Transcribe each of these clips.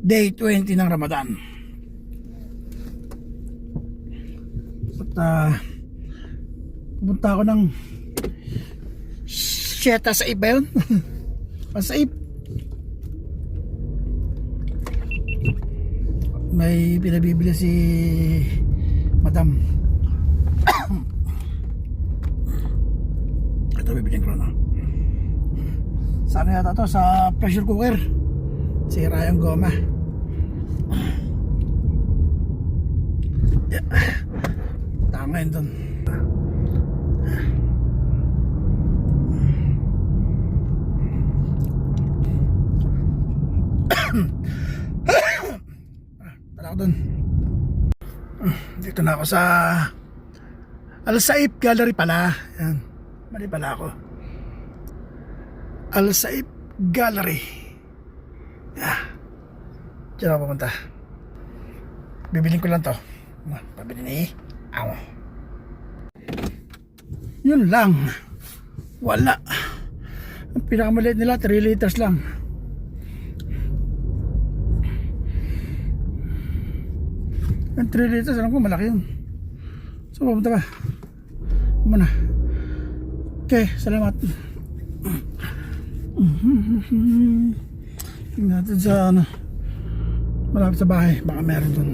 Day 20 ng Ramadan. At pumunta ako ng Sheta sa iba yun. Pasaip. May pinabibili si Madam. Ito bibiling ko na. Sana yata to sa pressure cooker. Sira yung goma. Tama yun dun. Tala ko dun. Dito na ako sa Al Saif Gallery pala. Yan. Mali pala ako. Al Saif Gallery. Diyan ako pumunta. Bibiling ko lang to. Pabili ni Aw. Yun lang. Wala. Ang pinakamaliit nila 3 liters lang. Ang 3 liters alam ko malaki yun. So pumunta ba? Muna. Okay, salamat. Tingnan natin sa ano, malapit sa bahay, baka meron dun.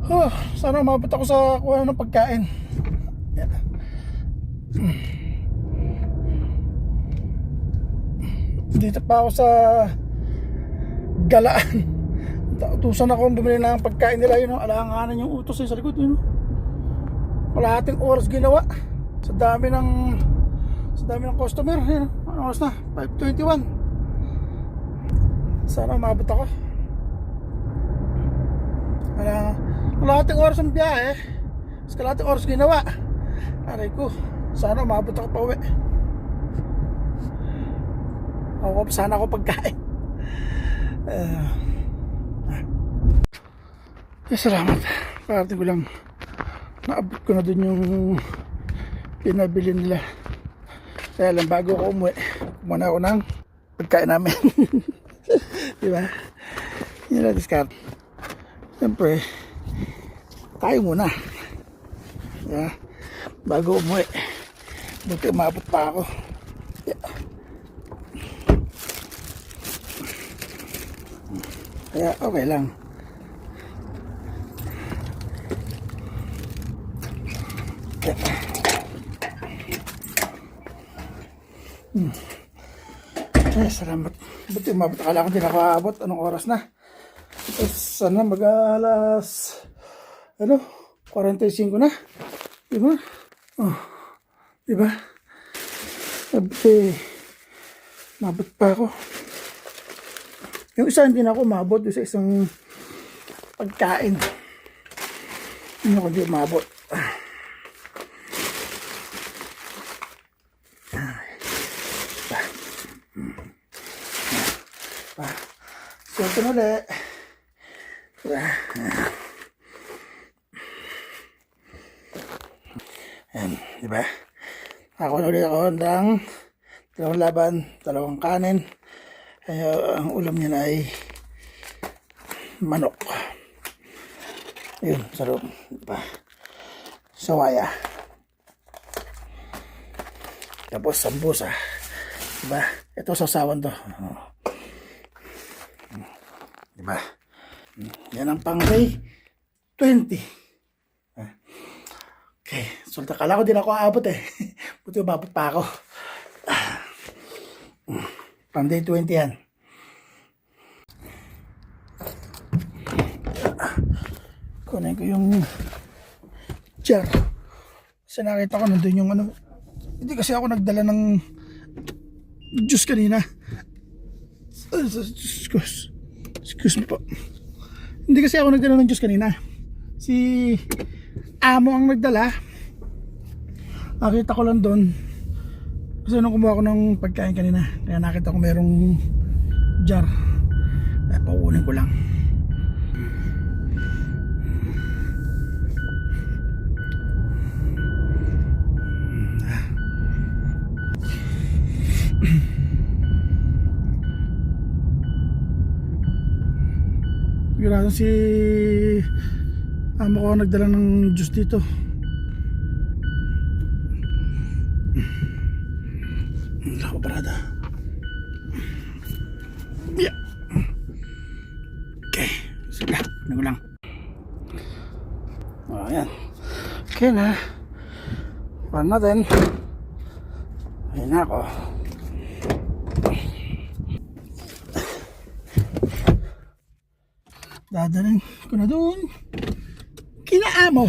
Oh, sana umabot ako sa kuha ng pagkain. Dito pa ako sa Galaan. Utusan ako bumili ng pagkain nila, yun, alanganan yung utos sa likod, yun. Kalahating oras ginawa. Sa dami ng customer, yun. Ano oras na? 5:21. Sana umabot ako. Kalahating oras ang biyahe. Kalahating oras ginawa. Aray ko, sana umabot ako pa uwi. Sana ako pagkain. Salamat. Parating ko lang. Naabot ko na dun yung pinabili nila. Kaya lang bago ako umuwi, kumana ako ng pagkain namin. Diba? Yun lang discount. Siyempre, tayo muna. Yeah. Bago umuwi. Buti umabot pa ako. Yeah. Kaya okay lang. Ay, salamat. Buti umabot. Akala ko hindi na nakaabot. Anong oras na? Sana mag-alas 45 na. Diba? Oh, diba? Sabi, umabot pa ako. Yung isa hindi na ako umabot. Yung sa isang pagkain, hindi ako hindi umabot. Ito na ulit. Ayan, diba? Ako na ulit ako ng 2 laban, 2 kanin. Kaya ang ulam niya ay manok. Ayun, sarap. Diba? Sawaya. Tapos sambusa. Diba? Ito sasawan to. Diba? Yan ang pang day 20. Okay. So, kala ko din ako aabot eh. Buti umabot pa ako. Pang day 20 yan. Kunin ko yung jar. Kasi nakita ko nandun yung ano. Hindi kasi ako nagdala ng juice kanina. Excuse me po. Hindi kasi ako nagdala ng juice kanina. Si amo ang nagdala. Nakita ko lang doon. Kasi nung kumuha ko ng pagkain kanina, kaya nakita ko merong jar. Kaya pauunin ko lang. Sigurado si amo ko nagdala ng juice dito. Lako parada. Yeah. Okay. Sige, ano lang. Ayan. Okay na. Paano natin? Ayun na ako. Dadalhin ko na doon. Kinaamo.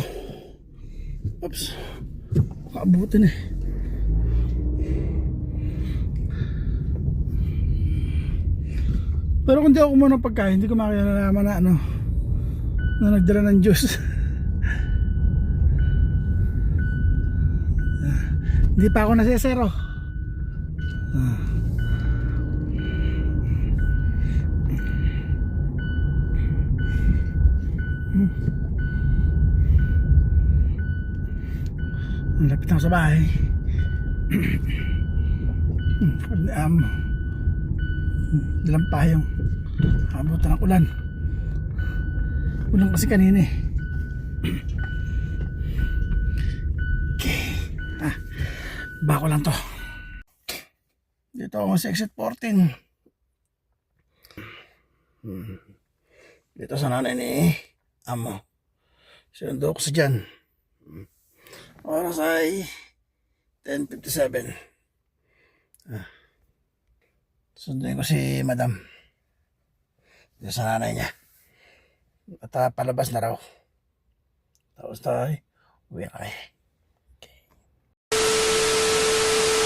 Oops. Makaabutin eh. Pero kung di ako muna pagkain, hindi ko makilalaman na ano, na nagdala ng juice. Hindi pa ako nasesero. Lapit ako sa bahay. Dalang payong. Abutan ng ulan. Ulan kasi kanina eh. Okay. Bako lang to. Dito ako sa exit 14. Dito sa nanay ni amo. Sinundo ko sa dyan. Oras ay 10:57. Sunduin ko si madam. Dito sa nanay niya. At palabas na raw. Tapos tayo. Uwi na kayo.